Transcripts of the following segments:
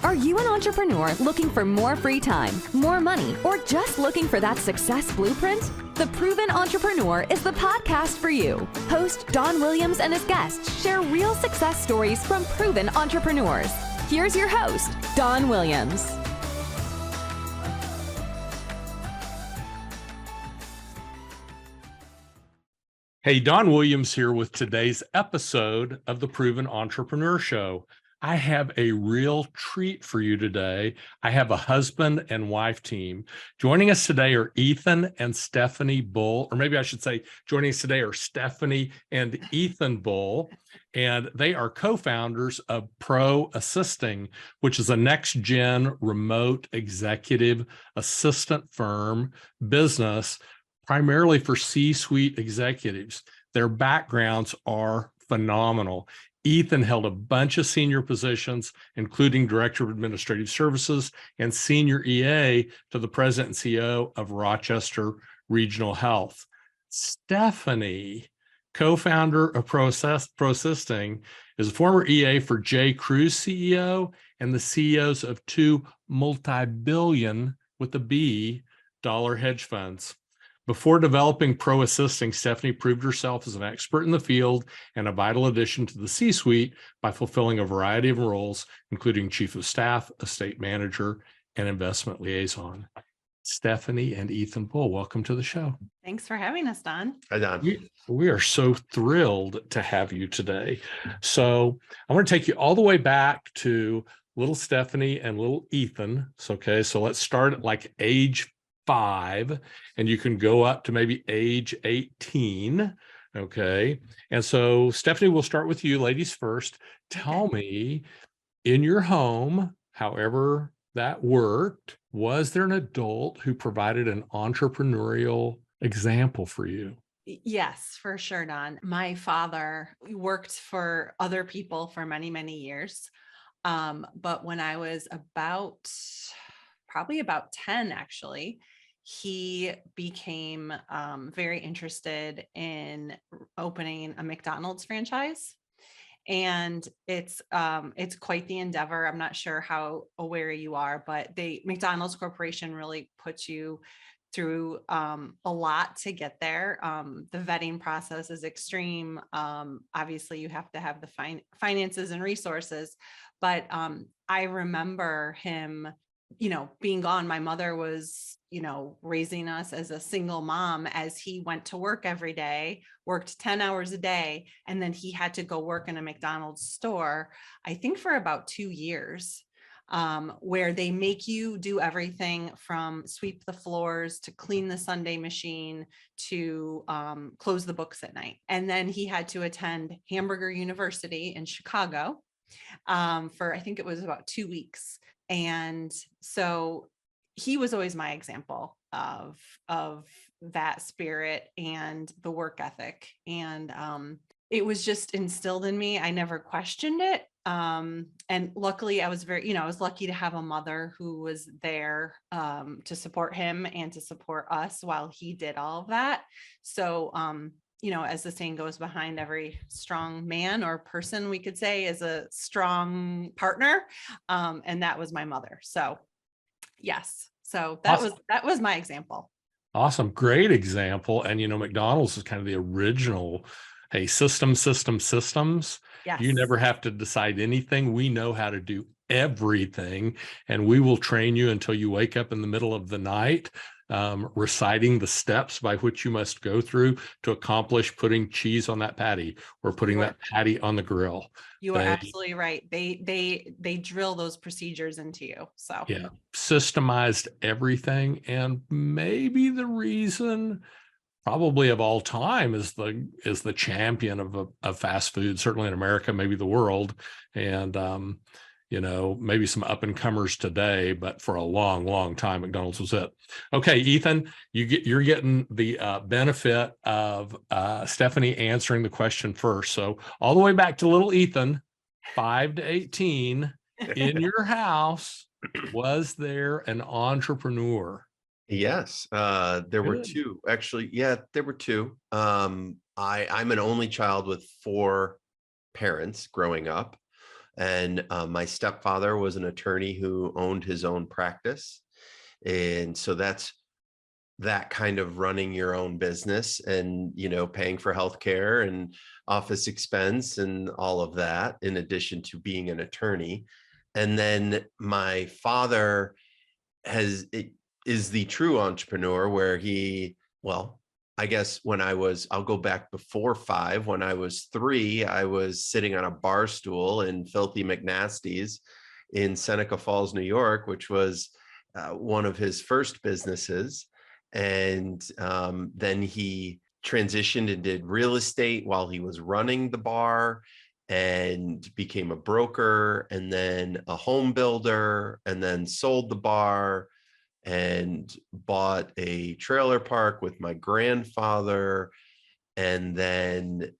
Are you an entrepreneur looking for more free time, more money, or just looking for that success blueprint? The Proven Entrepreneur is the podcast for you. Host Don Williams and his guests share real success stories from proven entrepreneurs. Here's your host, Don Williams. Hey, Don Williams here with today's episode of the Proven Entrepreneur Show. I have a real treat for you today. I have a husband and wife team. Joining us today are Ethan and Stephanie Bull, or maybe I should say joining us today are Stephanie and Ethan Bull, and they are co-founders of Pro Assisting, which is a next-gen remote executive assistant firm business primarily for C-suite executives. Their backgrounds are phenomenal. Ethan held a bunch of senior positions, including Director of Administrative Services and Senior EA to the President and CEO of Rochester Regional Health. Stephanie, co-founder of Pro Assisting, is a former EA for J. Crew's CEO and the CEOs of two multi-billion, with a B, dollar hedge funds. Before developing Pro Assisting, Stephanie proved herself as an expert in the field and a vital addition to the C-suite by fulfilling a variety of roles, including Chief of Staff, Estate Manager, and Investment Liaison. Stephanie and Ethan Bull, welcome to the show. Thanks for having us, Don. Hi, Don. We are so thrilled to have you today. So I want to take you all the way back to little Stephanie and little Ethan. So let's start at like age 5, and you can go up to maybe age 18. Okay. And so Stephanie, we'll start with you ladies first. Tell me, in your home, however that worked, was there an adult who provided an entrepreneurial example for you? Yes, for sure, Don. My father worked for other people for many, many years. But when I was probably about 10, actually, he became very interested in opening a McDonald's franchise. And it's quite the endeavor. I'm not sure how aware you are, but McDonald's Corporation really puts you through a lot to get there. The vetting process is extreme. Obviously, you have to have the finances and resources. But I remember him, being gone. My mother was, raising us as a single mom as he went to work every day, worked 10 hours a day. And then he had to go work in a McDonald's store, I think for about 2 years, where they make you do everything from sweep the floors to clean the Sunday machine to close the books at night. And then he had to attend Hamburger University in Chicago for, I think it was about 2 weeks. And so he was always my example of that spirit and the work ethic. And it was just instilled in me. I never questioned it. And luckily I was I was lucky to have a mother who was there to support him and to support us while he did all of that. So, as the saying goes, behind every strong man or person, we could say, is a strong partner. And that was my mother. So yes. So Awesome. that was my example. Awesome. Great example. And, McDonald's is kind of the original, hey, systems. Yes. You never have to decide anything. We know how to do everything, and we will train you until you wake up in the middle of the night, reciting the steps by which you must go through to accomplish putting cheese on that patty or putting that patty on the grill. You are absolutely right. They drill those procedures into you. So yeah, systemized everything. And maybe the reason probably of all time is the champion of fast food, certainly in America, maybe the world. And maybe some up and comers today, but for a long, long time, McDonald's was it. Okay, Ethan, you're getting the benefit of Stephanie answering the question first. So all the way back to little Ethan, 5 to 18, in your house, was there an entrepreneur? Yes, there were two. Actually, yeah, there were two. I'm an only child with 4 parents growing up. And my stepfather was an attorney who owned his own practice. And so that's that kind of running your own business and, paying for healthcare and office expense and all of that, in addition to being an attorney. And then my father is the true entrepreneur, where well, I guess I'll go back before 5. When I was 3, I was sitting on a bar stool in Filthy McNasty's in Seneca Falls, New York, which was one of his first businesses. And then he transitioned and did real estate while he was running the bar, and became a broker, and then a home builder, and then sold the bar and bought a trailer park with my grandfather, and then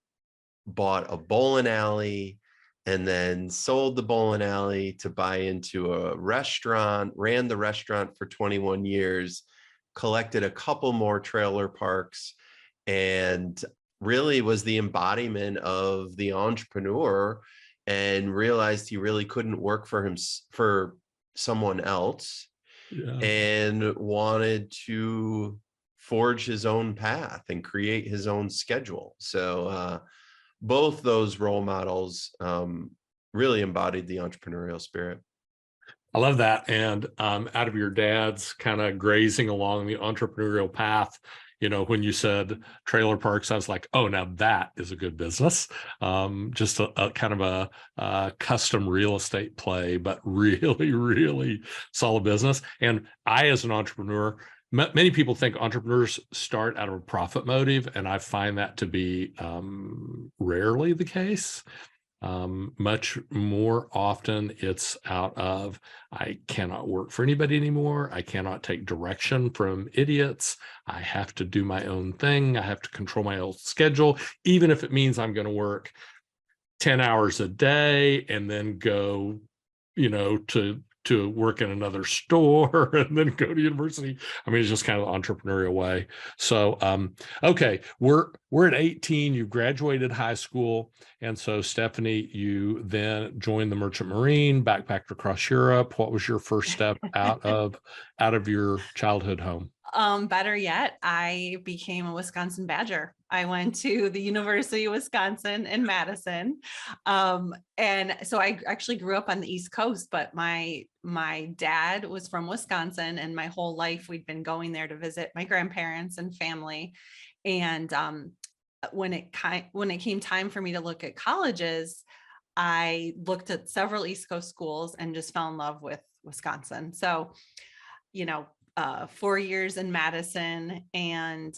bought a bowling alley, and then sold the bowling alley to buy into a restaurant, ran the restaurant for 21 years, collected a couple more trailer parks, and really was the embodiment of the entrepreneur, and realized he really couldn't work for someone else, Yeah. and wanted to forge his own path and create his own schedule. So both those role models really embodied the entrepreneurial spirit. I love that. And out of your dad's kind of grazing along the entrepreneurial path, when you said trailer parks, I was like, oh, now that is a good business. Just a kind of a custom real estate play, but really, really solid business. And I, as an entrepreneur, many people think entrepreneurs start out of a profit motive, and I find that to be rarely the case. Much more often it's out of, I cannot work for anybody anymore. I cannot take direction from idiots. I have to do my own thing. I have to control my own schedule, even if it means I'm going to work 10 hours a day and then go, to work in another store and then go to university. I mean, it's just kind of the entrepreneurial way. So, okay, we're at 18, you graduated high school. And so Stephanie, you then joined the Merchant Marine, backpacked across Europe. What was your first step out of your childhood home? Better yet, I became a Wisconsin Badger. I went to the University of Wisconsin in Madison. And so I actually grew up on the East Coast, but my dad was from Wisconsin, and my whole life we'd been going there to visit my grandparents and family. And when it came time for me to look at colleges, I looked at several East Coast schools and just fell in love with Wisconsin. So, 4 years in Madison, and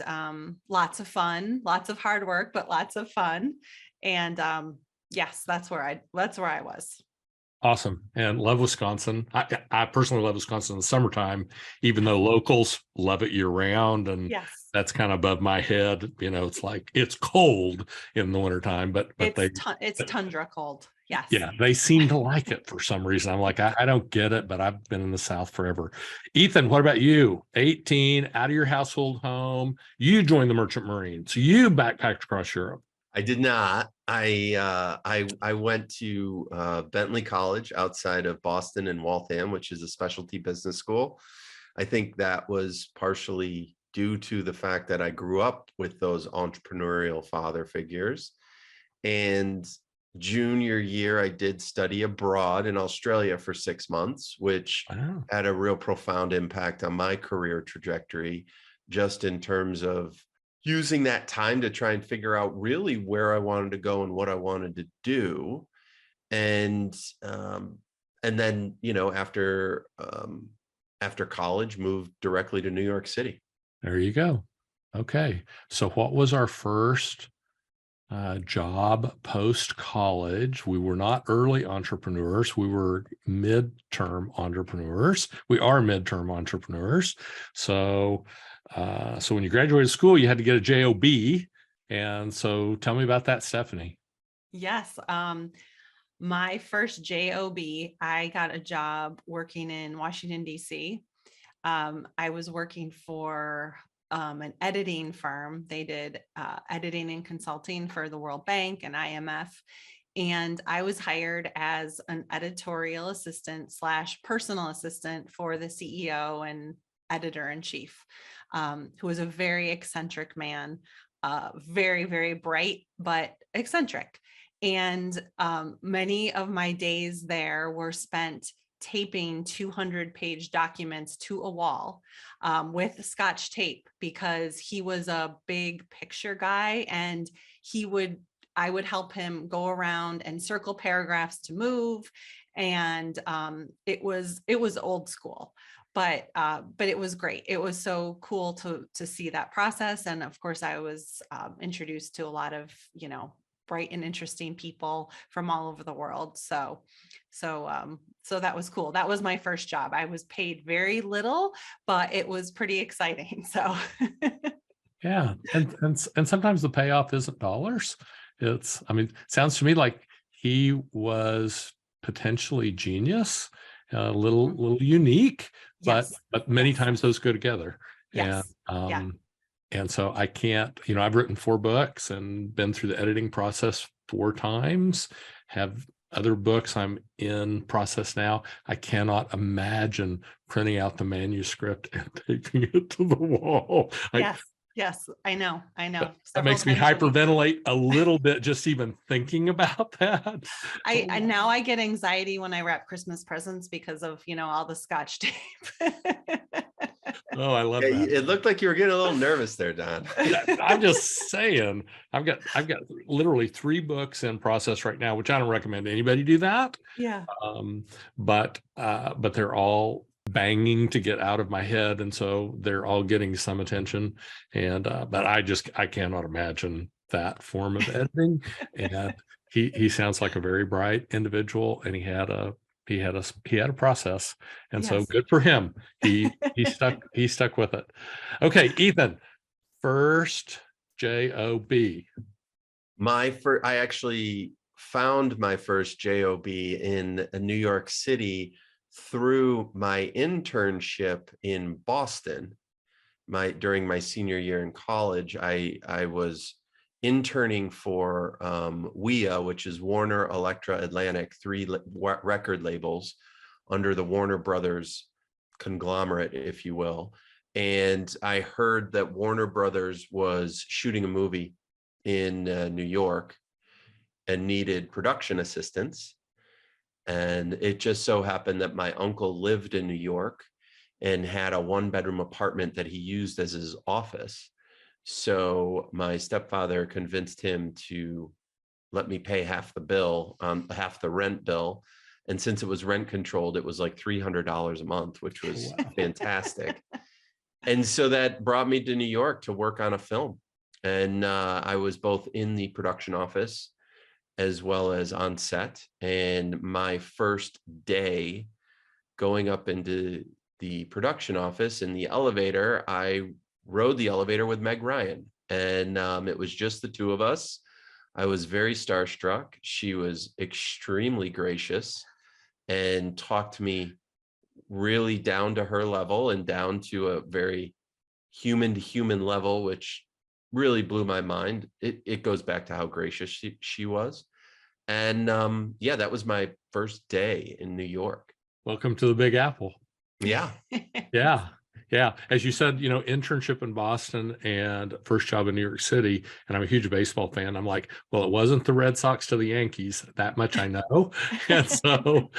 lots of fun, lots of hard work, but lots of fun. And yes, that's where I was. Awesome. And love Wisconsin. I personally love Wisconsin in the summertime, even though locals love it year round. And Yes, that's kind of above my head. It's like, it's cold in the wintertime, but it's tundra cold. Yes. Yeah, they seem to like it for some reason. I'm like, I don't get it, but I've been in the South forever. Ethan, what about you? 18, out of your household home, you joined the Merchant Marine. So you backpacked across Europe. I did not. I went to Bentley College outside of Boston in Waltham, which is a specialty business school. I think that was partially due to the fact that I grew up with those entrepreneurial father figures. And junior year, I did study abroad in Australia for 6 months, which had a real profound impact on my career trajectory, just in terms of using that time to try and figure out really where I wanted to go and what I wanted to do. And then, after college, moved directly to New York City. There you go. Okay. So what was our first job post-college? We were not early entrepreneurs. We were midterm entrepreneurs. We are midterm entrepreneurs. So when you graduated school, you had to get a job. And so tell me about that, Stephanie. Yes. My first job, I got a job working in Washington, D.C. I was working for an editing firm. They did editing and consulting for the World Bank and IMF. And I was hired as an editorial assistant / personal assistant for the CEO and editor-in-chief, who was a very eccentric man, very, very bright, but eccentric. And many of my days there were spent taping 200-page documents to a wall with Scotch tape, because he was a big picture guy, and I would help him go around and circle paragraphs to move. And it was old school, but it was great. It was so cool to see that process. And of course, I was introduced to a lot of, bright and interesting people from all over the world. So that was cool. That was my first job. I was paid very little, but it was pretty exciting. So Yeah. And sometimes the payoff isn't dollars. It sounds to me like he was potentially genius, a little unique, yes, but many yes, times those go together. yes, yeah, And so I can't, I've written 4 books and been through the editing process 4 times, have other books I'm in process now. I cannot imagine printing out the manuscript and taping it to the wall. yes, I know. That Several makes me times a week. hyperventilate a little bit just even thinking about that. I now I get anxiety when I wrap Christmas presents because of, all the Scotch tape. Oh, I love Yeah, that. it looked like you were getting a little nervous there, Don. I'm just saying, I've got literally 3 books in process right now, which I don't recommend anybody do that. Yeah. But they're all banging to get out of my head, and so they're all getting some attention. And but I cannot imagine that form of editing. And he sounds like a very bright individual, and he had a process, and so Yes. good for him. He stuck with it. Okay, Ethan, first job. I actually found my first job in New York City through my internship in Boston. During my senior year in college, I was interning for WEA, which is Warner Elektra Atlantic, 3 record labels under the Warner Brothers conglomerate, if you will. And I heard that Warner Brothers was shooting a movie in New York and needed production assistants. And it just so happened that my uncle lived in New York and had a 1-bedroom apartment that he used as his office. So my stepfather convinced him to let me pay half the rent bill. And since it was rent controlled, it was like $300 a month, which was fantastic. And so that brought me to New York to work on a film. And I was both in the production office as well as on set. And my first day going up into the production office in the elevator, I rode the elevator with Meg Ryan, and it was just the 2 of us. I was very starstruck. She was extremely gracious and talked to me really down to her level and down to a very human to human level, which really blew my mind. It goes back to how gracious she was. And that was my first day in New York. Welcome to the Big Apple. Yeah. Yeah. As you said, internship in Boston and first job in New York City. And I'm a huge baseball fan. I'm like, well, it wasn't the Red Sox to the Yankees. That much I know. And so,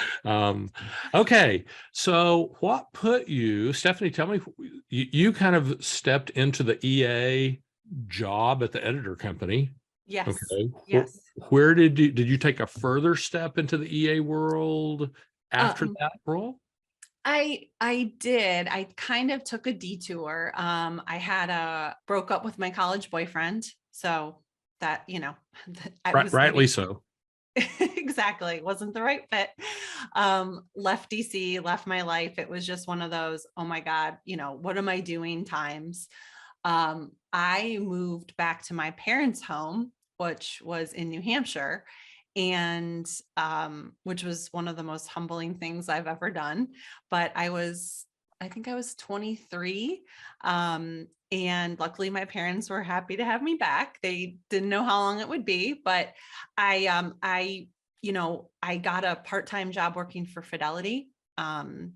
okay. So what put you, Stephanie, tell me, you kind of stepped into the EA job at the editor company. Yes. Okay. Yes. Where did you take a further step into the EA world after that role? I did. I kind of took a detour. I broke up with my college boyfriend. So that, Rightly so. Exactly. Wasn't the right fit. Left DC, left my life. It was just one of those, oh my God, what am I doing times. I moved back to my parents' home, which was in New Hampshire, and which was one of the most humbling things I've ever done. But I think I was 23. And luckily my parents were happy to have me back. They didn't know how long it would be, but I got a part-time job working for Fidelity.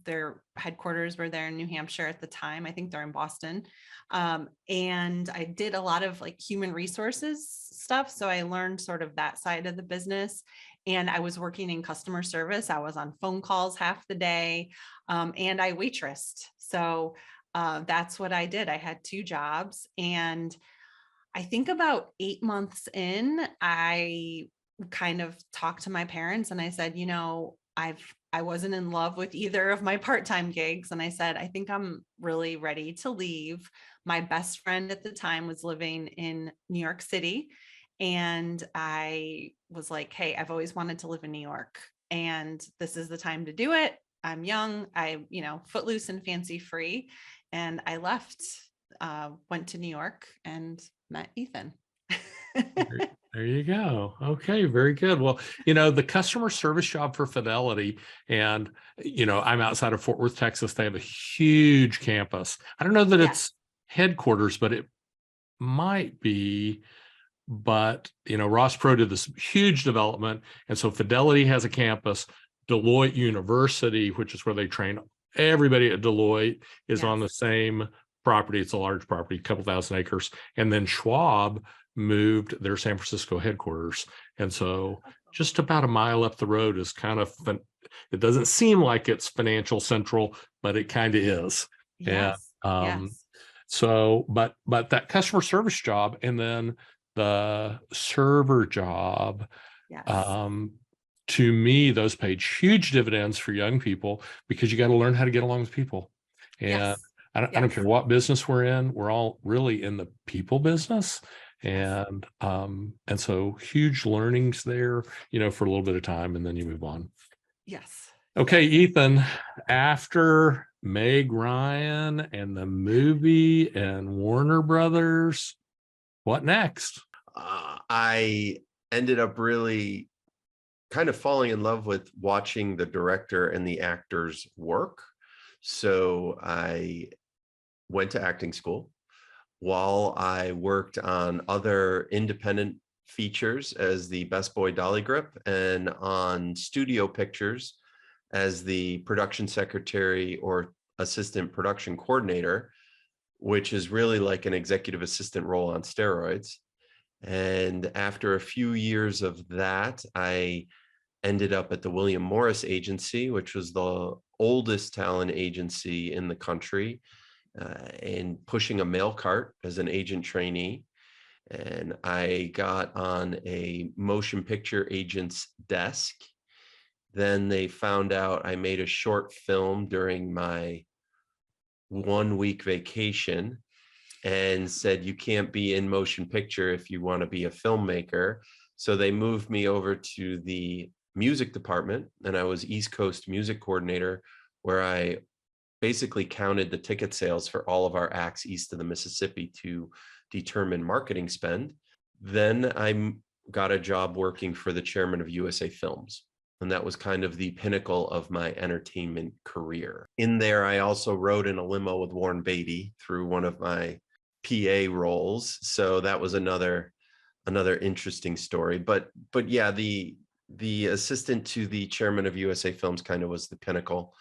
Their headquarters were there in New Hampshire at the time. I think they're in Boston. And I did a lot of like human resources stuff. So I learned sort of that side of the business. And I was working in customer service. I was on phone calls half the day, and I waitressed. So that's what I did. I had 2 jobs, and I think about 8 months in, I kind of talked to my parents and I said, I wasn't in love with either of my part-time gigs. And I said, I think I'm really ready to leave. My best friend at the time was living in New York City. And I was like, hey, I've always wanted to live in New York, and this is the time to do it. I'm young, footloose and fancy free. And I left, went to New York and met Ethan. There you go. Okay, very good. Well, the customer service job for Fidelity, and, I'm outside of Fort Worth, Texas. They have a huge campus. I don't know that Yeah. it's headquarters, but it might be. But, Ross Pro did this huge development. And so Fidelity has a campus. Deloitte University, which is where they train everybody at Deloitte, is on the Yes. same property. It's a large property, a couple thousand acres. And then Schwab moved their San Francisco headquarters. And so just about a mile up the road is kind of, it doesn't seem like it's financial central, but it kind of is. Yes. And Yes. so, but that customer service job, and then the server job, Yes. to me, those paid huge dividends for young people, because you got to learn how to get along with people. And Yes. I don't Yes. care what business we're in, we're all really in the people business. Yes. And so huge learnings there, for a little bit of time, and then you move on. Yes. Okay, Ethan, after Meg Ryan and the movie and Warner Brothers, what next? I ended up really kind of falling in love with watching the director and the actors work. So I went to acting school while I worked on other independent features as the best boy dolly grip, and on studio pictures as the production secretary or assistant production coordinator, which is really like an executive assistant role on steroids. And after a few years of that, I ended up at the William Morris Agency, which was the oldest talent agency in the country, and pushing a mail cart as an agent trainee. And I got on a motion picture agent's desk. Then they found out I made a short film during my 1-week vacation, and said, you can't be in motion picture if you want to be a filmmaker. So they moved me over to the music department, and I was East Coast music coordinator, where I basically counted the ticket sales for all of our acts east of the Mississippi to determine marketing spend. Then I got a job working for the chairman of USA Films. And that was kind of the pinnacle of my entertainment career. In there, I also rode in a limo with Warren Beatty through one of my PA roles. So that was another interesting story. But yeah, the assistant to the chairman of USA Films kind of was the pinnacle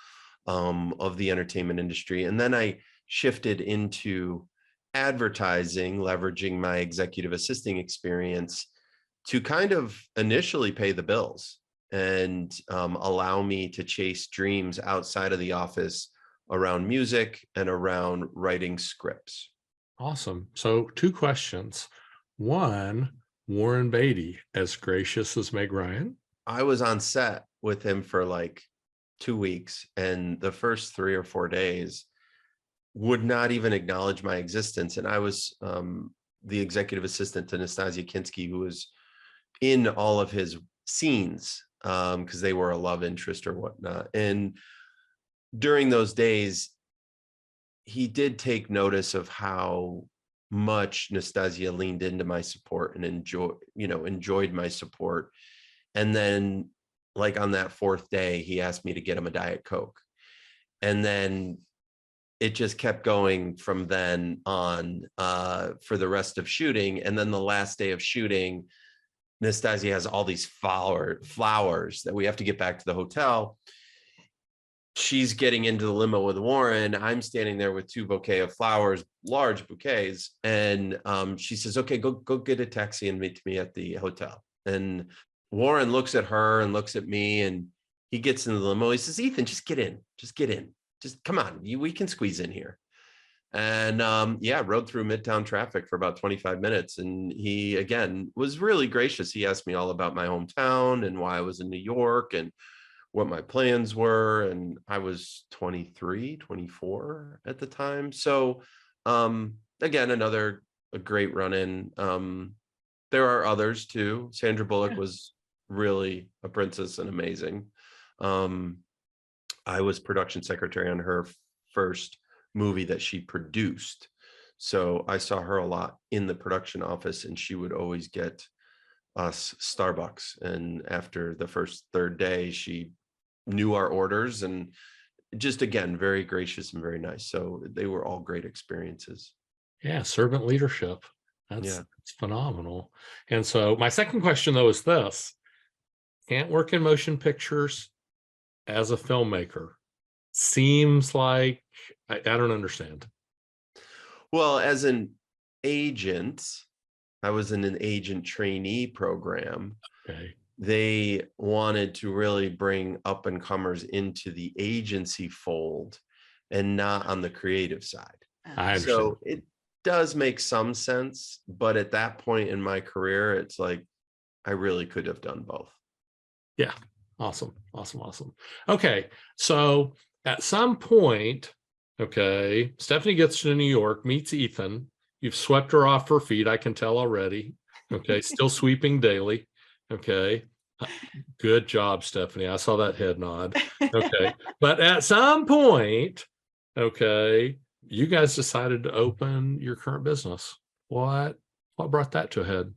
of the entertainment industry. And then I shifted into advertising, leveraging my executive assisting experience to kind of initially pay the bills and allow me to chase dreams outside of the office around music and around writing scripts. Awesome. So 2 questions. One, Warren Beatty, as gracious as Meg Ryan? I was on set with him for like 2 weeks, and the first 3 or 4 days would not even acknowledge my existence. And I was the executive assistant to Nastasia Kinski, who was in all of his scenes because they were a love interest or whatnot. And during those days, he did take notice of how much Nastasia leaned into my support and enjoyed my support. And then, like on that 4th day, he asked me to get him a Diet Coke. And then it just kept going from then on for the rest of shooting. And then the last day of shooting, Nastasia has all these flowers that we have to get back to the hotel. She's getting into the limo with Warren. I'm standing there with 2 bouquets of flowers, large bouquets. And she says, okay, go get a taxi and meet me at the hotel. And Warren looks at her and looks at me, and he gets into the limo. He says, Ethan, just get in. Just come on. We can squeeze in here. And rode through Midtown traffic for about 25 minutes. And he, again, was really gracious. He asked me all about my hometown and why I was in New York and what my plans were. And I was 23, 24 at the time. So again, a great run-in. There are others too. Sandra Bullock was really a princess and amazing. I was production secretary on her first movie that she produced. So I saw her a lot in the production office, and she would always get us Starbucks. And after the first third day, she knew our orders, and just, again, very gracious and very nice. So they were all great experiences. Yeah, servant leadership. That's phenomenal. And so my second question, though, is this: can't work in motion pictures as a filmmaker. Seems like I don't understand. Well, as an agent, I was in an agent trainee program. Okay. They wanted to really bring up and comers into the agency fold and not on the creative side. I understand. So it does make some sense, but at that point in my career, it's like I really could have done both. Yeah. Awesome. Okay. So at some point, okay, Stephanie gets to New York, meets Ethan. You've swept her off her feet, I can tell already. Okay. Still sweeping daily. Okay. Good job, Stephanie. I saw that head nod. Okay. But at some point, okay, you guys decided to open your current business. What brought that to a head?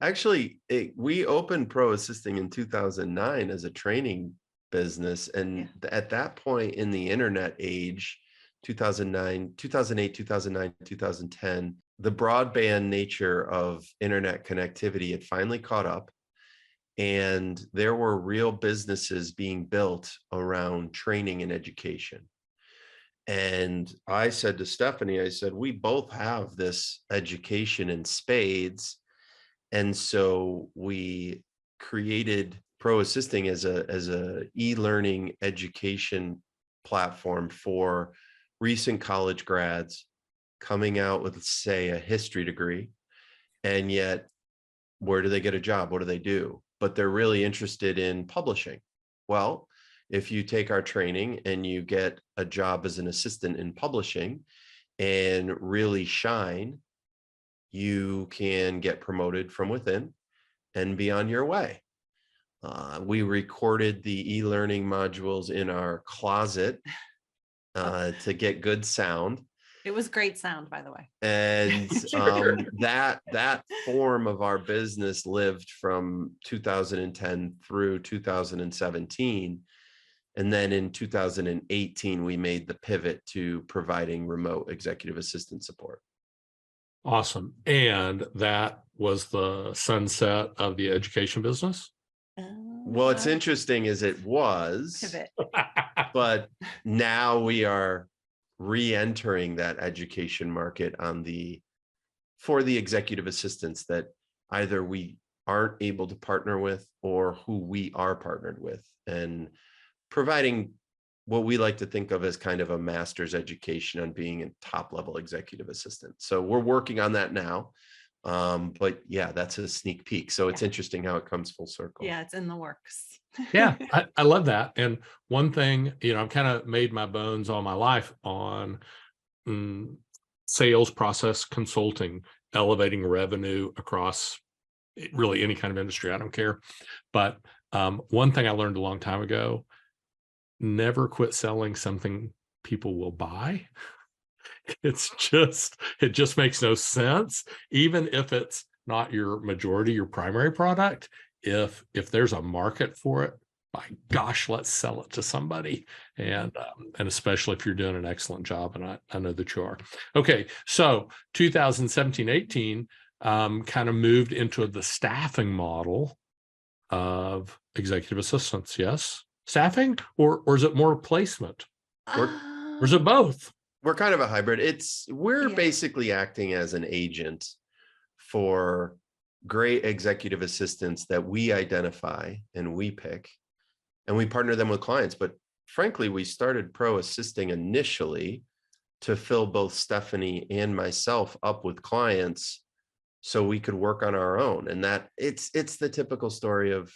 Actually, we opened Pro Assisting in 2009 as a training business. And at that point in the internet age, 2008, 2009, 2010, the broadband nature of internet connectivity had finally caught up. And there were real businesses being built around training and education. And I said to Stephanie, I said, we both have this education in spades. And so we created Pro Assisting as a e-learning education platform for recent college grads coming out with, say, a history degree. And yet, where do they get a job? What do they do? But they're really interested in publishing. Well, if you take our training and you get a job as an assistant in publishing and really shine, you can get promoted from within and be on your way. We recorded the e-learning modules in our closet to get good sound. It was great sound, by the way. And that form of our business lived from 2010 through 2017. And then in 2018, we made the pivot to providing remote executive assistant support. Awesome. And that was the sunset of the education business? Well, it's interesting is it was, Pivot. but now we are re-entering that education market for the executive assistants that either we aren't able to partner with or who we are partnered with, and providing what we like to think of as kind of a master's education on being a top level executive assistant. So we're working on that now. But yeah, that's a sneak peek. So it's interesting how it comes full circle. Yeah, it's in the works. Yeah, I love that. And one thing, I've kind of made my bones all my life on sales process consulting, elevating revenue across really any kind of industry. I don't care. But one thing I learned a long time ago: never quit selling something people will buy. It just makes no sense. Even if it's not your majority, your primary product, if there's a market for it, my gosh, let's sell it to somebody. And especially if you're doing an excellent job, and I know that you are. Okay, so 2017, 18 kind of moved into the staffing model of executive assistants. Yes, staffing, or is it more placement, or is it both? We're kind of a hybrid. We're Yeah. basically acting as an agent for great executive assistants that we identify and we pick, and we partner them with clients. But frankly, we started Pro Assisting initially to fill both Stephanie and myself up with clients so we could work on our own. And that it's the typical story of,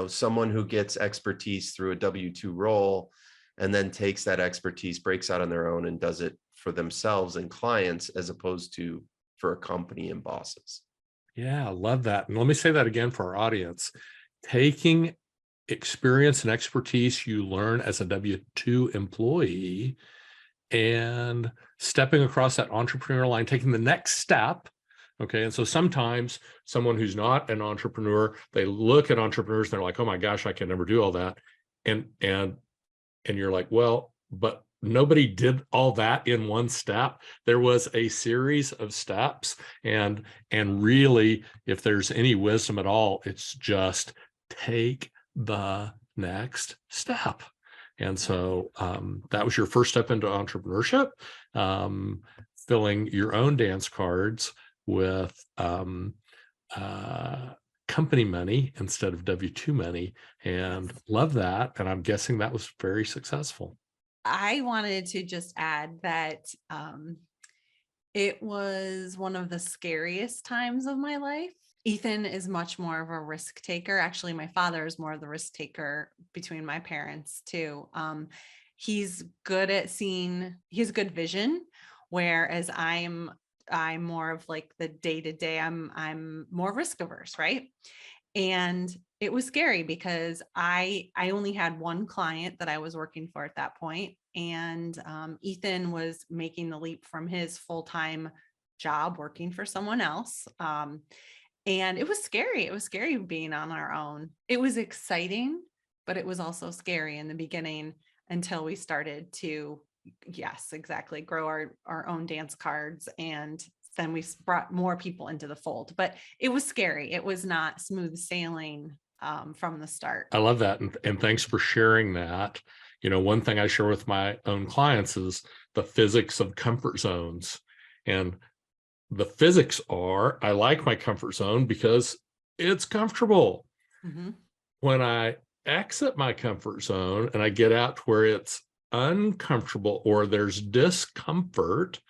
someone who gets expertise through a W-2 role and then takes that expertise, breaks out on their own, and does it for themselves and clients, as opposed to for a company and bosses. Yeah, I love that. And let me say that again for our audience. Taking experience and expertise you learn as a W-2 employee and stepping across that entrepreneurial line, taking the next step. Okay. And so sometimes someone who's not an entrepreneur, they look at entrepreneurs and they're like, oh my gosh, I can never do all that. And you're like, well, but nobody did all that in one step. There was a series of steps, and really, if there's any wisdom at all, it's just take the next step. And so that was your first step into entrepreneurship, filling your own dance cards with company money instead of W-2 money, and love that. And I'm guessing that was very successful. I wanted to just add that it was one of the scariest times of my life. Ethan is much more of a risk taker. Actually, my father is more of the risk taker between my parents too. He's good at seeing, he has good vision, whereas I'm more of like the day-to-day, I'm more risk averse, right? And it was scary because I only had one client that I was working for at that point. And Ethan was making the leap from his full-time job working for someone else. And it was scary. It was scary being on our own. It was exciting, but it was also scary in the beginning until we started to, yes, exactly, grow our own dance cards. And then we brought more people into the fold, but it was scary. It was not smooth sailing from the start. I love that. And thanks for sharing that. One thing I share with my own clients is the physics of comfort zones. And the physics are, I like my comfort zone because it's comfortable. Mm-hmm. When I exit my comfort zone and I get out to where it's uncomfortable or there's discomfort,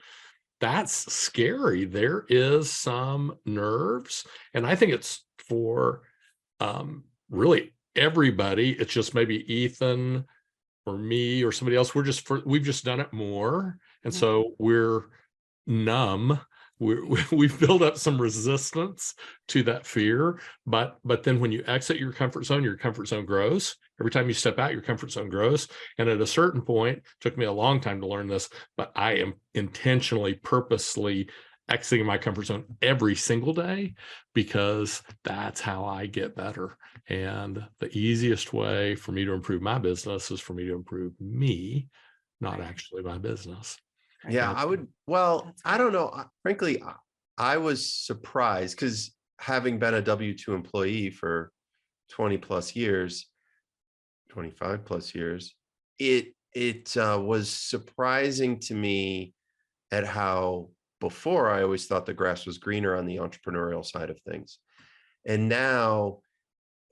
that's scary. There is some nerves. And I think it's for really everybody. It's just maybe Ethan or me or somebody else. We've just done it more. And Mm-hmm. so we're numb. We've built up some resistance to that fear, but then when you exit your comfort zone grows. Every time you step out, your comfort zone grows. And at a certain point, took me a long time to learn this, but I am intentionally, purposely exiting my comfort zone every single day because that's how I get better. And the easiest way for me to improve my business is for me to improve me, not actually my business. Yeah, I don't know. Frankly, I was surprised because having been a W-2 employee for 20 plus years, 25 plus years, it was surprising to me at how before I always thought the grass was greener on the entrepreneurial side of things. And now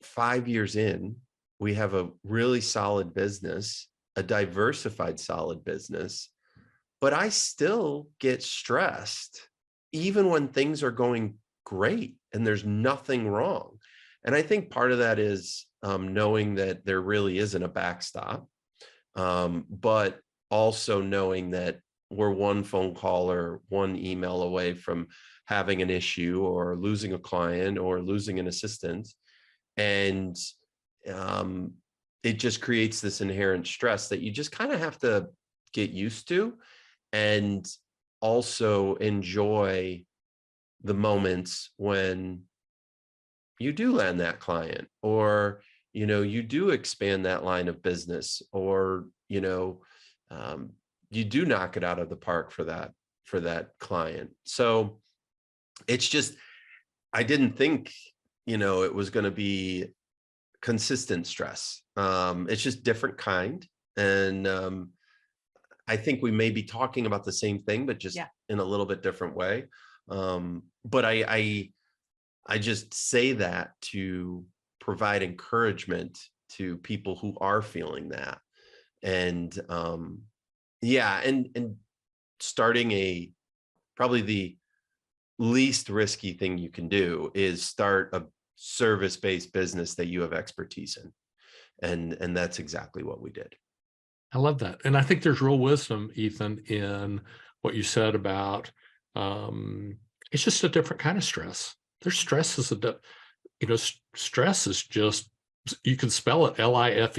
5 years in, we have a really solid business, a diversified, solid business. But I still get stressed even when things are going great and there's nothing wrong. And I think part of that is knowing that there really isn't a backstop, but also knowing that we're one phone call or one email away from having an issue or losing a client or losing an assistant. And it just creates this inherent stress that you just kind of have to get used to. And also enjoy the moments when you do land that client or you do expand that line of business, or, you do knock it out of the park for that client. So it's just, I didn't think, it was going to be consistent stress. It's just different kind. And I think we may be talking about the same thing, but just in a little bit different way. But I just say that to provide encouragement to people who are feeling that. And and starting probably the least risky thing you can do is start a service-based business that you have expertise in. And that's exactly what we did. I love that. And I think there's real wisdom, Ethan, in what you said about it's just a different kind of stress. There's stress is stress is just, you can spell it Life.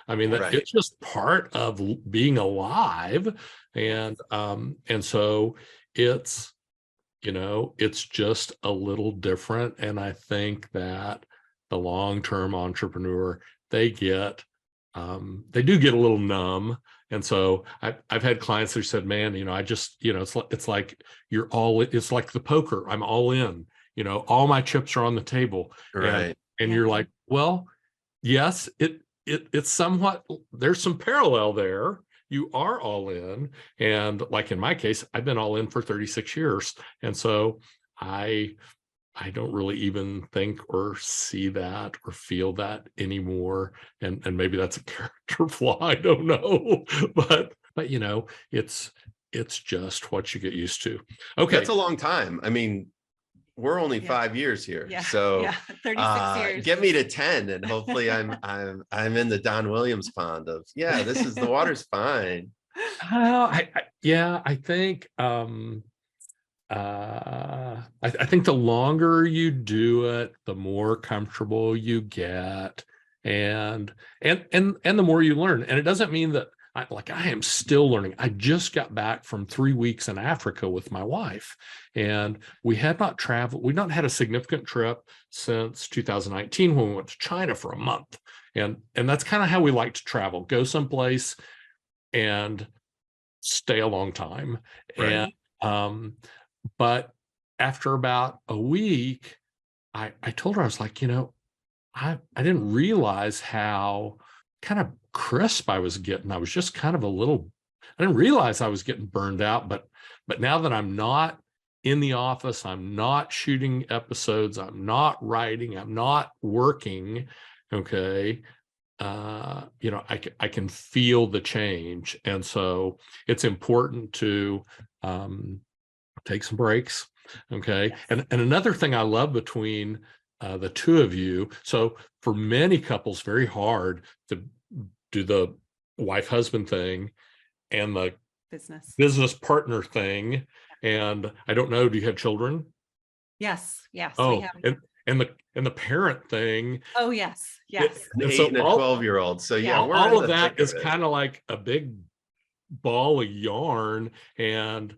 I mean, Right. it's just part of being alive. And so it's, it's just a little different. And I think that the long-term entrepreneur, they do get a little numb. And so I've had clients who said, man, I just, it's like it's like the poker. I'm all in, all my chips are on the table. Right. And you're like, well, yes, it's somewhat, there's some parallel there. You are all in. And like in my case, I've been all in for 36 years. And so I don't really even think or see that or feel that anymore. And maybe that's a character flaw. I don't know. But it's just what you get used to. Okay. That's a long time. I mean, we're only 5 years here. So 36 years. Get me to 10 and hopefully I'm in the Don Williams pond of, the water's fine. I think I think the longer you do it, the more comfortable you get, and the more you learn. And it doesn't mean that I am still learning. I just got back from 3 weeks in Africa with my wife, and we had not traveled. We've not had a significant trip since 2019 when we went to China for a month. And that's kind of how we like to travel, go someplace and stay a long time. Right. And but after about a week, I told her, I was like, I didn't realize how kind of crisp I was getting. I was just kind of I didn't realize I was getting burned out, but now that I'm not in the office, I'm not shooting episodes, I'm not writing, I'm not working, okay, I can feel the change. And so it's important to take some breaks. Okay. Yes. And another thing I love between the two of you. So for many couples, very hard to do the wife-husband thing and the business partner thing. And I don't know, do you have children? Yes. Oh, we have. And the parent thing. Oh, yes. An 8 and a 12-year-old. So all of that is kind of like a big ball of yarn. And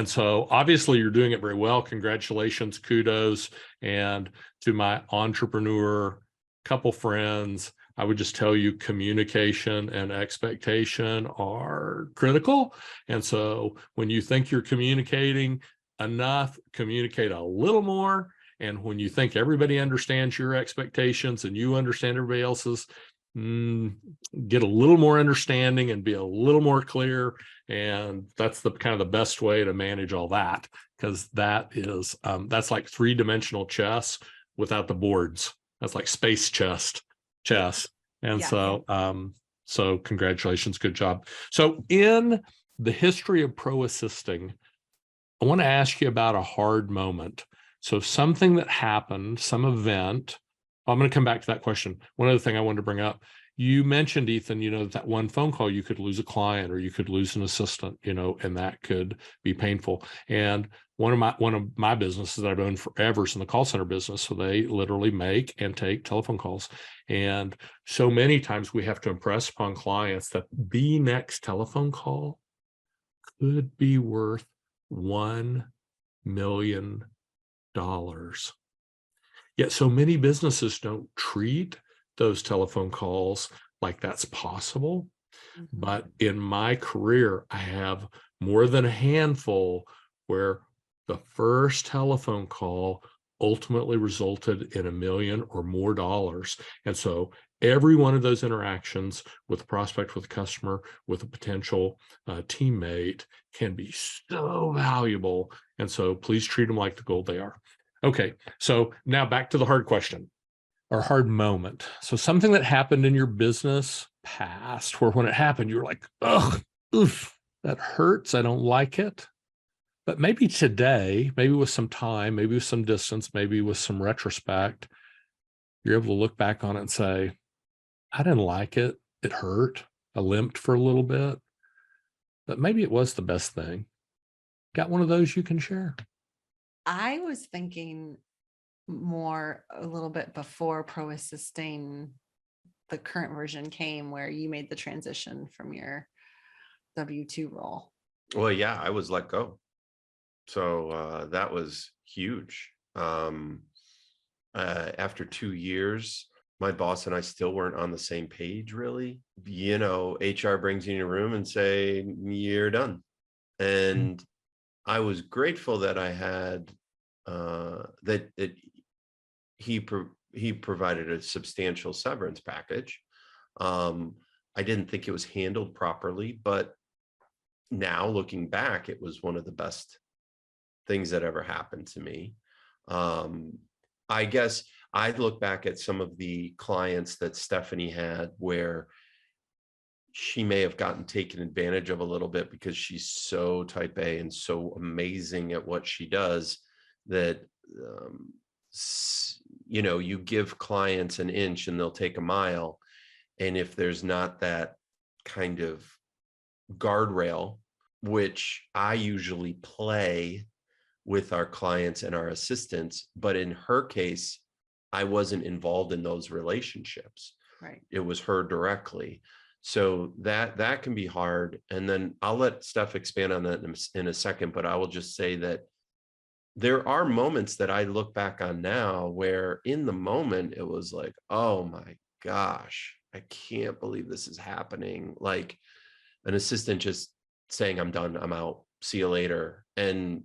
so obviously you're doing it very well. Congratulations, kudos. And to my entrepreneur couple friends, I would just tell you communication and expectation are critical. And so when you think you're communicating enough, communicate a little more. And when you think everybody understands your expectations and you understand everybody else's, get a little more understanding and be a little more clear. And that's the kind of the best way to manage all that, because that is that's like 3-dimensional chess without the boards. That's like space chess. And so congratulations, good job. So in the history of pro assisting, I want to ask you about a hard moment. So something that happened, some event. I'm going to come back to that question. One other thing I wanted to bring up, you mentioned, Ethan, that one phone call, you could lose a client or you could lose an assistant, and that could be painful. And one of my businesses that I've owned forever is in the call center business. So they literally make and take telephone calls. And so many times we have to impress upon clients that the next telephone call could be worth $1 million. Yet so many businesses don't treat those telephone calls like that's possible. Mhm. But in my career, I have more than a handful where the first telephone call ultimately resulted in $1 million or more dollars. And so every one of those interactions with a prospect, with a customer, with a potential teammate can be so valuable. And so please treat them like the gold they are. Okay, so now back to the hard question or hard moment. So something that happened in your business past where when it happened, you were like, ugh, oof, that hurts. I don't like it. But maybe today, maybe with some time, maybe with some distance, maybe with some retrospect, you're able to look back on it and say, I didn't like it. It hurt. I limped for a little bit, but maybe it was the best thing. Got one of those you can share? I was thinking more a little bit before Pro Assisting, the current version came, where you made the transition from your W-2 role. Well, yeah, I was let go. So that was huge. After 2 years, my boss and I still weren't on the same page, really. HR brings you in your room and say, you're done. And I was grateful that I had that he provided a substantial severance package. I didn't think it was handled properly, but now looking back, it was one of the best things that ever happened to me. I guess I'd look back at some of the clients that Stephanie had where she may have gotten taken advantage of a little bit because she's so type A and so amazing at what she does that, you give clients an inch and they'll take a mile. And if there's not that kind of guardrail, which I usually play with our clients and our assistants, but in her case, I wasn't involved in those relationships. Right. It was her directly. So that can be hard. And then I'll let Steph expand on that in a second, but I will just say that there are moments that I look back on now where in the moment it was like, oh my gosh, I can't believe this is happening. Like an assistant just saying, I'm done, I'm out, see you later. And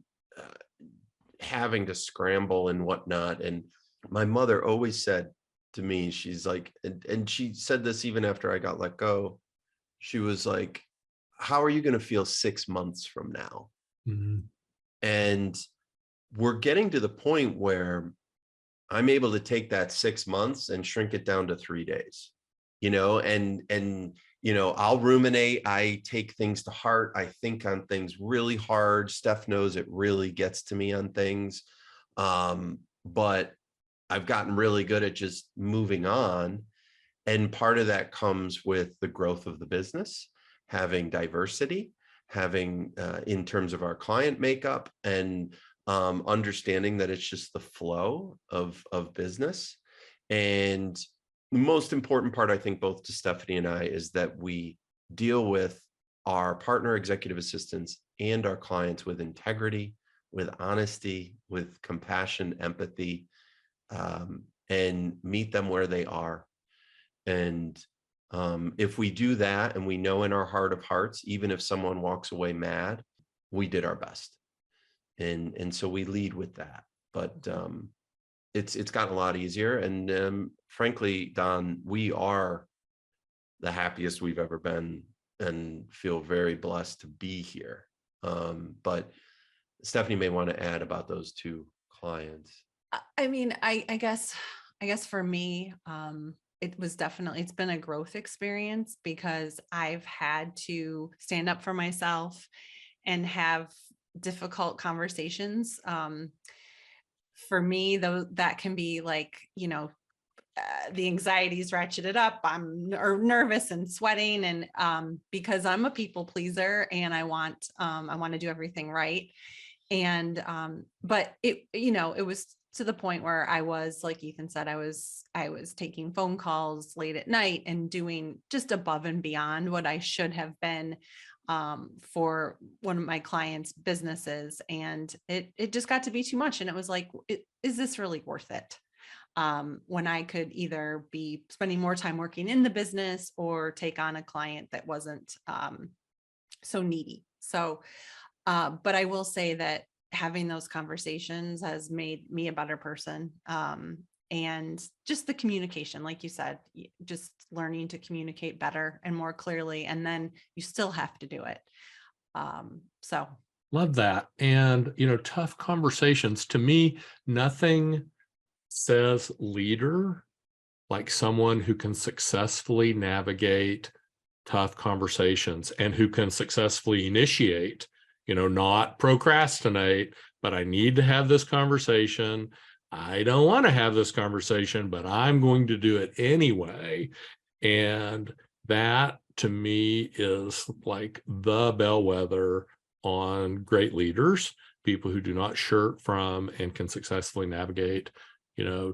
having to scramble and whatnot. And my mother always said to me, she's like, and she said this even after I got let go, she was like, how are you going to feel 6 months from now? Mm-hmm. And we're getting to the point where I'm able to take that 6 months and shrink it down to 3 days, and I'll ruminate. I take things to heart. I think on things really hard. Steph knows it really gets to me on things. But I've gotten really good at just moving on. And part of that comes with the growth of the business, having diversity, having in terms of our client makeup, and understanding that it's just the flow of business. And the most important part, I think, both to Stephanie and I, is that we deal with our partner executive assistants and our clients with integrity, with honesty, with compassion, empathy, and meet them where they are. And if we do that, and we know in our heart of hearts, even if someone walks away mad, we did our best. And so we lead with that. But it's gotten a lot easier. And frankly, Don, we are the happiest we've ever been and feel very blessed to be here. But Stephanie may want to add about those two clients. I mean, I guess for me, it's been a growth experience because I've had to stand up for myself and have difficult conversations. For me, though, that can be like, the anxiety's ratcheted up. I'm nervous and sweating, and because I'm a people pleaser and I want to do everything right. And but it was to the point where I was, like Ethan said, I was taking phone calls late at night and doing just above and beyond what I should have been for one of my clients' businesses. And it just got to be too much. And it was like, is this really worth it? when I could either be spending more time working in the business or take on a client that wasn't so needy. So, but I will say that having those conversations has made me a better person. And just the communication, like you said, just learning to communicate better and more clearly, and then you still have to do it. So Love that. And, tough conversations, to me, nothing says leader like someone who can successfully navigate tough conversations and who can successfully initiate, not procrastinate, but I need to have this conversation. I don't want to have this conversation, but I'm going to do it anyway. And that to me is like the bellwether on great leaders, people who do not shirk from and can successfully navigate,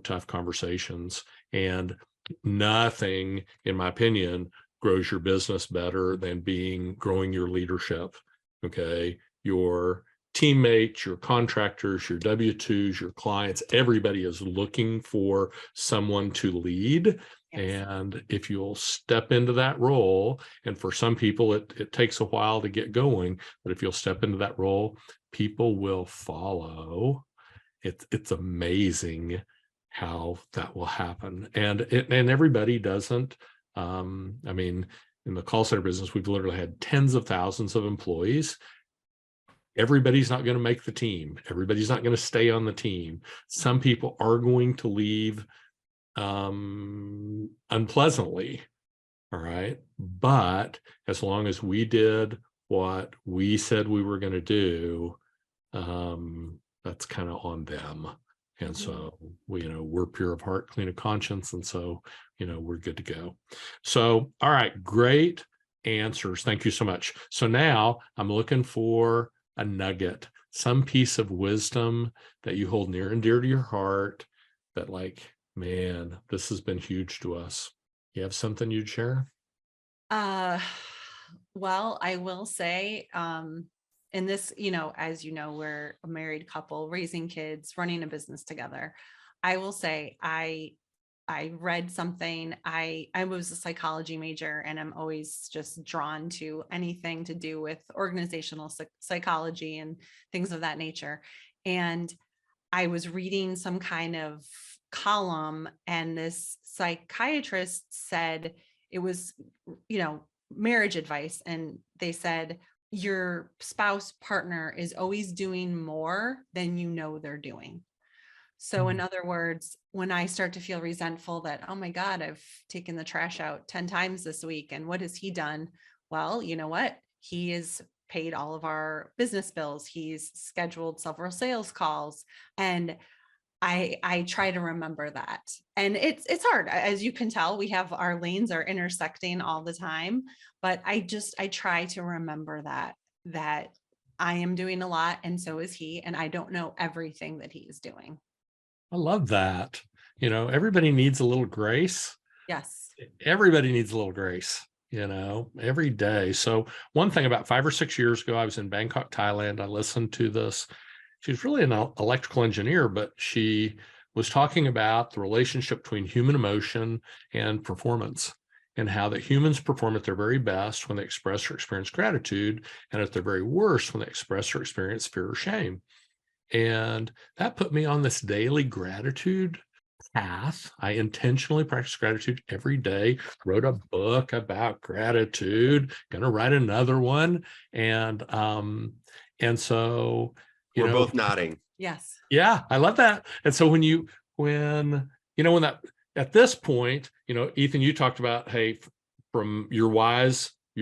tough conversations. And nothing, in my opinion, grows your business better than growing your leadership. Okay. Your teammates, your contractors, your W-2s, your clients, everybody is looking for someone to lead. Yes. And if you'll step into that role, and for some people, it takes a while to get going, but if you'll step into that role, people will follow. It's amazing how that will happen. And everybody doesn't. In the call center business, we've literally had tens of thousands of employees. Everybody's not going to make the team. Everybody's not going to stay on the team. Some people are going to leave unpleasantly. All right. But as long as we did what we said we were going to do, that's kind of on them. And so, we're pure of heart, clean of conscience. And so, we're good to go. So, all right, great answers. Thank you so much. So now I'm looking for a nugget, some piece of wisdom that you hold near and dear to your heart that, like, man, this has been huge to us. You have something you'd share? Well, I will say, and this, as we're a married couple, raising kids, running a business together. I will say, I read something. I was a psychology major, and I'm always just drawn to anything to do with organizational psychology and things of that nature. And I was reading some kind of column, and this psychiatrist said it was, marriage advice. And they said, your spouse partner is always doing more than they're doing. So in other words, when I start to feel resentful that, oh my God, I've taken the trash out 10 times this week, and what has he done? Well, you know what? He has paid all of our business bills. He's scheduled several sales calls. And I try to remember that. And it's hard. As you can tell, we have our lanes are intersecting all the time, but I try to remember that I am doing a lot, and so is he, and I don't know everything that he is doing. I love that. Everybody needs a little grace. Yes. Everybody needs a little grace, every day. So one thing, about 5 or 6 years ago, I was in Bangkok, Thailand. I listened to this. She's really an electrical engineer, but she was talking about the relationship between human emotion and performance, and how that humans perform at their very best when they express or experience gratitude, and at their very worst when they express or experience fear or shame. And that put me on this daily gratitude path. I intentionally practice gratitude every day, wrote a book about gratitude, going to write another one. And so, we're both nodding. Yes. Yeah, I love that. And so when that, at this point, Ethan, you talked about, hey, from your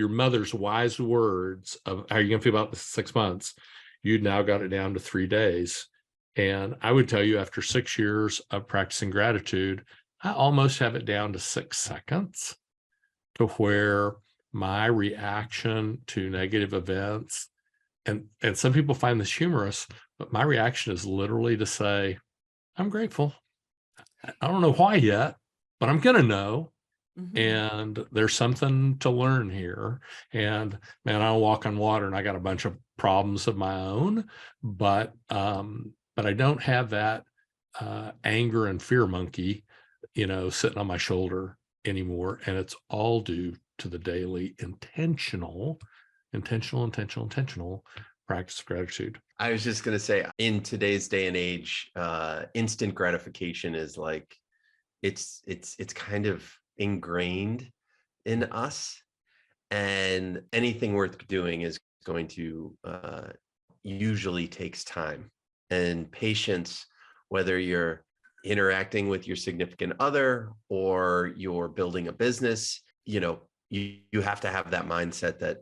mother's wise words of how you're going to feel about the 6 months, you'd now got it down to 3 days. And I would tell you, after 6 years of practicing gratitude, I almost have it down to 6 seconds, to where my reaction to negative events, and some people find this humorous, but my reaction is literally to say, I'm grateful. I don't know why yet, but I'm going to know. Mm-hmm. And there's something to learn here. And man, I don't walk on water, and I got a bunch of problems of my own, but I don't have that anger and fear monkey, sitting on my shoulder anymore. And it's all due to the daily intentional practice of gratitude. I was just going to say, in today's day and age, instant gratification is like, it's kind of ingrained in us, and anything worth doing is going to usually takes time and patience, whether you're interacting with your significant other or you're building a business. You have to have that mindset that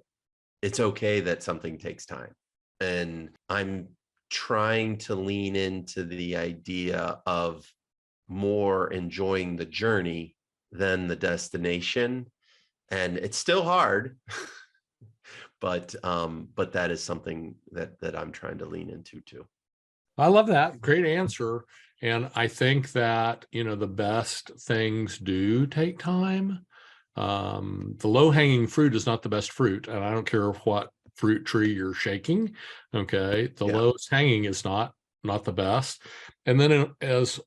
it's okay that something takes time. And I'm trying to lean into the idea of more enjoying the journey than the destination. And it's still hard, but that is something that I'm trying to lean into too. I love that. Great answer. And I think that, the best things do take time. The low-hanging fruit is not the best fruit. And I don't care what fruit tree you're shaking. Okay. The lowest hanging is not the best. And then as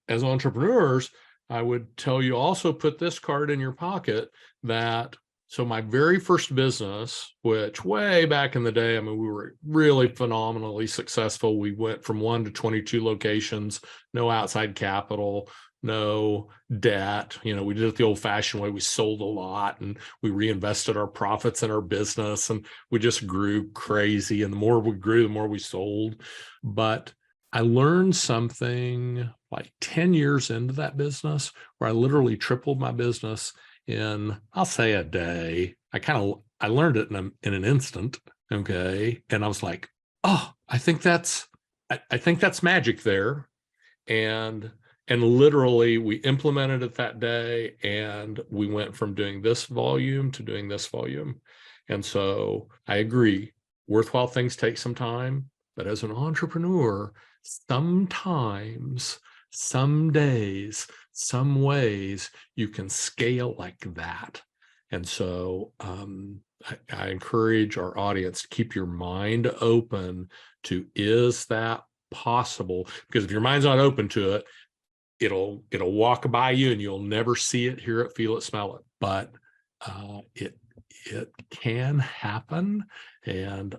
entrepreneurs, I would tell you also put this card in your pocket that, so my very first business, which way back in the day, we were really phenomenally successful. We went from 1 to 22 locations, no outside capital, no debt. We did it the old fashioned way. We sold a lot and we reinvested our profits in our business, and we just grew crazy. And the more we grew, the more we sold. But I learned something like 10 years into that business where I literally tripled my business in, I'll say, a day. I learned it in an instant. Okay. And I was like, oh, I think that's magic there. And literally we implemented it that day, and we went from doing this volume to doing this volume. And so I agree, worthwhile things take some time, but as an entrepreneur, sometimes, some days, some ways you can scale like that. And so I encourage our audience to keep your mind open to, is that possible? Because if your mind's not open to it, it'll walk by you and you'll never see it, hear it, feel it, smell it. But it can happen, and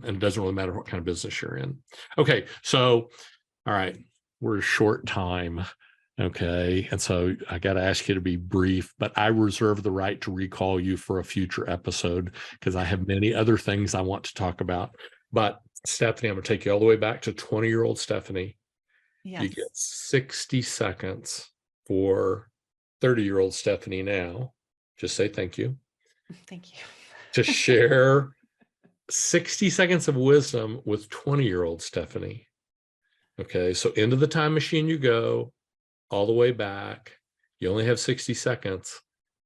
it doesn't really matter what kind of business you're in. Okay, so all right, we're a short time. Okay, and so I got to ask you to be brief, but I reserve the right to recall you for a future episode because I have many other things I want to talk about. But Stephanie, I'm going to take you all the way back to 20-year-old Stephanie. Yes. You get 60 seconds for 30-year-old Stephanie now. Just say thank you. Thank you. To share 60 seconds of wisdom with 20-year-old Stephanie. Okay, so into the time machine you go, all the way back. You only have 60 seconds.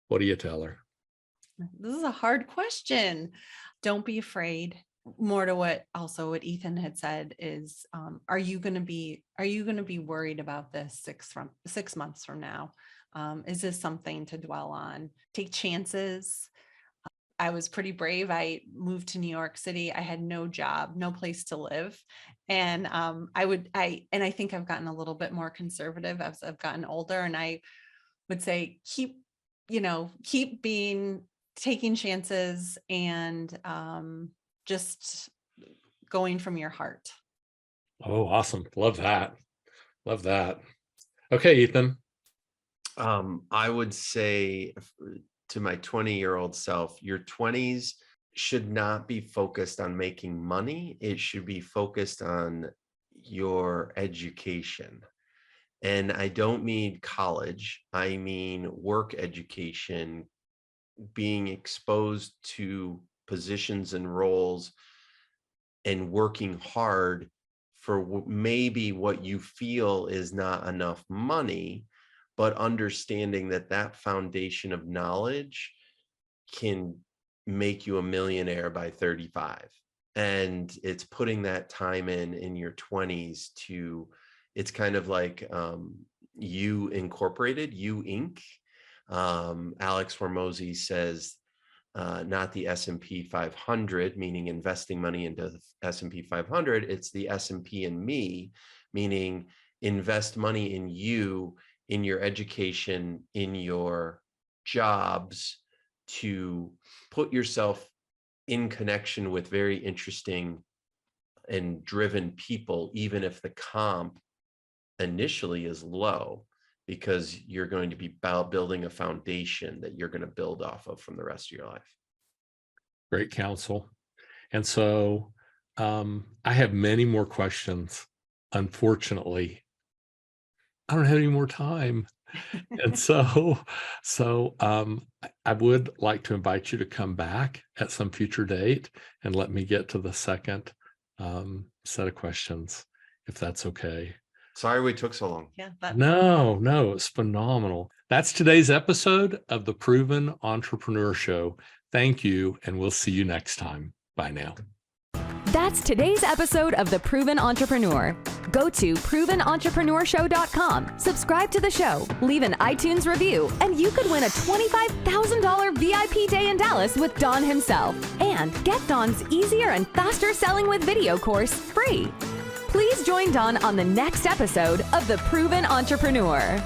What do you tell her? This is a hard question. Don't be afraid. More to what Ethan had said is, are you going to be worried about this 6 months from now? Is this something to dwell on? Take chances. I was pretty brave. I moved to New York City. I had no job, no place to live. And I think I've gotten a little bit more conservative as I've gotten older. And I would say, keep taking chances and just going from your heart. Oh, awesome. Love that. Love that. Okay, Ethan. I would say to my 20-year-old self, your 20s should not be focused on making money. It should be focused on your education. And I don't mean college. I mean work education, being exposed to positions and roles and working hard for maybe what you feel is not enough money, but understanding that foundation of knowledge can make you a millionaire by 35. And it's putting that time in your 20s to, it's kind of like You Incorporated, You Inc. Alex Hormozy says, not the S&P 500, meaning investing money into the S&P 500. It's the S&P and me, meaning invest money in you, in your education, in your jobs, to put yourself in connection with very interesting and driven people, even if the comp initially is low, because you're going to be building a foundation that you're going to build off of from the rest of your life. Great counsel. And so I have many more questions. Unfortunately, I don't have any more time. And so I would like to invite you to come back at some future date and let me get to the second set of questions, if that's okay. Sorry we took so long. Yeah. No, it's phenomenal. That's today's episode of the Proven Entrepreneur Show. Thank you, and we'll see you next time. Bye now. That's today's episode of The Proven Entrepreneur. Go to provenentrepreneurshow.com, subscribe to the show, leave an iTunes review, and you could win a $25,000 VIP day in Dallas with Don himself. And get Don's easier and faster selling with video course free. Please join Don on the next episode of The Proven Entrepreneur.